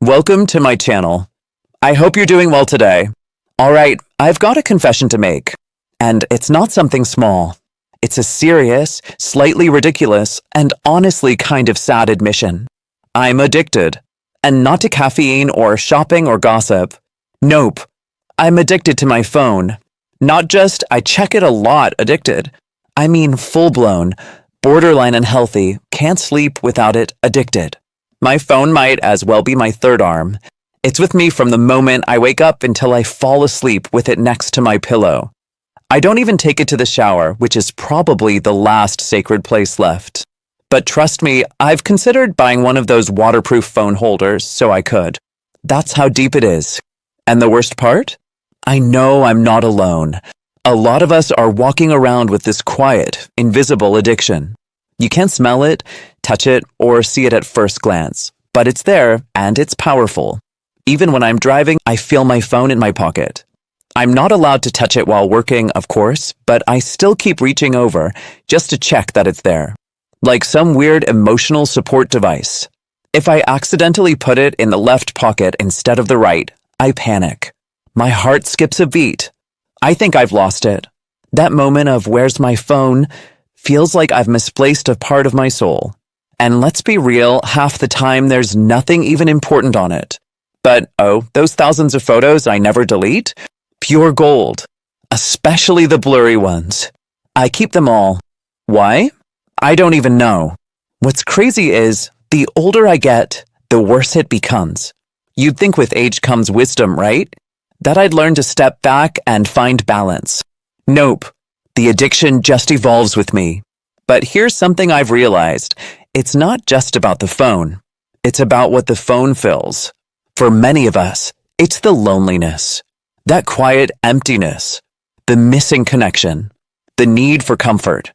Welcome to my channel. I hope you're doing well today. Alright, I've got a confession to make. And it's not something small. It's a serious, slightly ridiculous, and honestly kind of sad admission. I'm addicted. And not to caffeine or shopping or gossip. Nope. I'm addicted to my phone. Not just I check it a lot addicted. I mean full-blown, borderline unhealthy, can't sleep without it addicted. My phone might as well be my third arm. It's with me from the moment I wake up until I fall asleep with it next to my pillow. I don't even take it to the shower, which is probably the last sacred place left. But trust me, I've considered buying one of those waterproof phone holders so I could. That's how deep it is. And the worst part? I know I'm not alone. A lot of us are walking around with this quiet, invisible addiction. You can't smell it, touch it, or see it at first glance, but it's there and it's powerful. Even when I'm driving, I feel my phone in my pocket. I'm not allowed to touch it while working, of course, but I still keep reaching over just to check that it's there. Like some weird emotional support device. If I accidentally put it in the left pocket instead of the right, I panic. My heart skips a beat. I think I've lost it. That moment of where's my phone feels like I've misplaced a part of my soul. And let's be real, half the time there's nothing even important on it. But oh, those thousands of photos I never delete? Pure gold. Especially the blurry ones. I keep them all. Why? I don't even know. What's crazy is, the older I get, the worse it becomes. You'd think with age comes wisdom, right? That I'd learn to step back and find balance. Nope. The addiction just evolves with me. But here's something I've realized. It's not just about the phone. It's about what the phone fills. For many of us, it's the loneliness. That quiet emptiness. The missing connection. The need for comfort.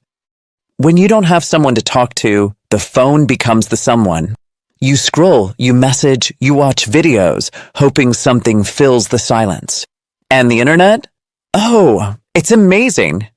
When you don't have someone to talk to, the phone becomes the someone. You scroll, you message, you watch videos, hoping something fills the silence. And the internet? Oh, it's amazing.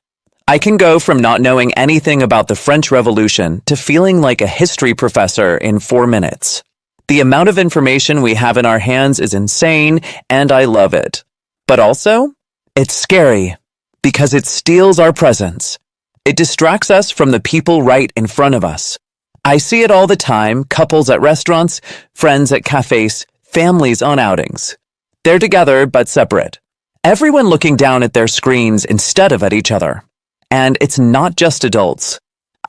I can go from not knowing anything about the French Revolution to feeling like a history professor in 4 minutes. The amount of information we have in our hands is insane, and I love it. But also, it's scary, because it steals our presence. It distracts us from the people right in front of us. I see it all the time, couples at restaurants, friends at cafes, families on outings. They're together but separate. Everyone looking down at their screens instead of at each other. And it's not just adults.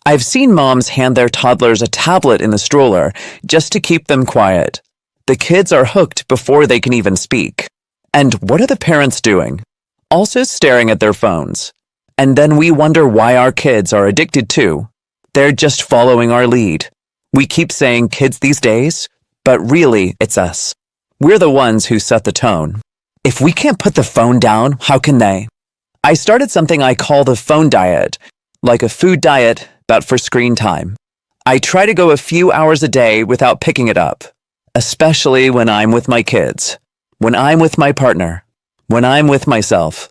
I've seen moms hand their toddlers a tablet in the stroller just to keep them quiet. The kids are hooked before they can even speak. And what are the parents doing? Also staring at their phones. And then we wonder why our kids are addicted too. They're just following our lead. We keep saying kids these days, but really it's us. We're the ones who set the tone. If we can't put the phone down, how can they? I started something I call the phone diet, like a food diet, but for screen time. I try to go a few hours a day without picking it up, especially when I'm with my kids, when I'm with my partner, when I'm with myself.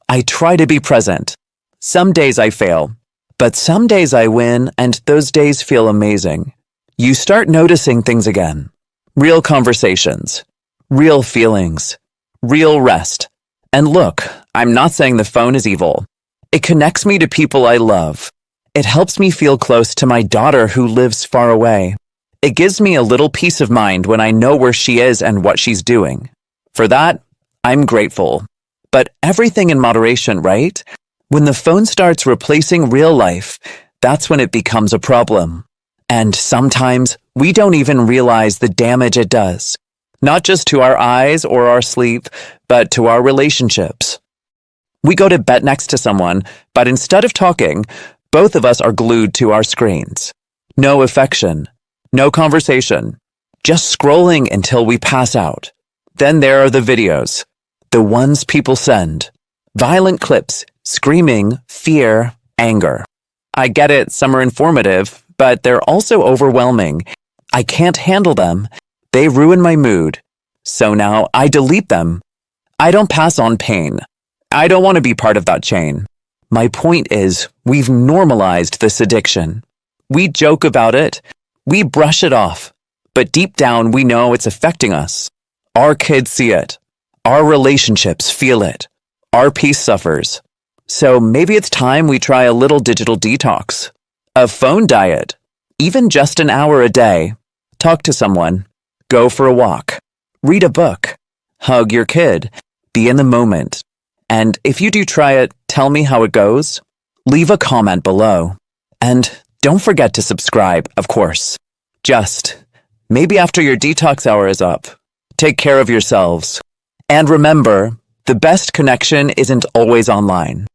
I try to be present. Some days I fail, but some days I win, and those days feel amazing. You start noticing things again. Real conversations, real feelings, real rest. And look, I'm not saying the phone is evil. It connects me to people I love. It helps me feel close to my daughter who lives far away. It gives me a little peace of mind when I know where she is and what she's doing. For that, I'm grateful. But everything in moderation, right? When the phone starts replacing real life, that's when it becomes a problem. And sometimes we don't even realize the damage it does. Not just to our eyes or our sleep, but to our relationships. We go to bed next to someone, but instead of talking, both of us are glued to our screens. No affection, no conversation, just scrolling until we pass out. Then there are the videos, the ones people send. Violent clips, screaming, fear, anger. I get it, some are informative, but they're also overwhelming. I can't handle them. They ruin my mood. So now I delete them. I don't pass on pain. I don't want to be part of that chain. My point is, we've normalized this addiction. We joke about it. We brush it off. but deep down we know it's affecting us. Our kids see it. Our relationships feel it. Our peace suffers. So maybe it's time we try a little digital detox. A phone diet. Even just an hour a day. Talk to someone. Go for a walk. Read a book. Hug your kid. Be in the moment. And if you do try it, tell me how it goes. Leave a comment below. And don't forget to subscribe, of course. Just maybe after your detox hour is up. Take care of yourselves. And remember, the best connection isn't always online.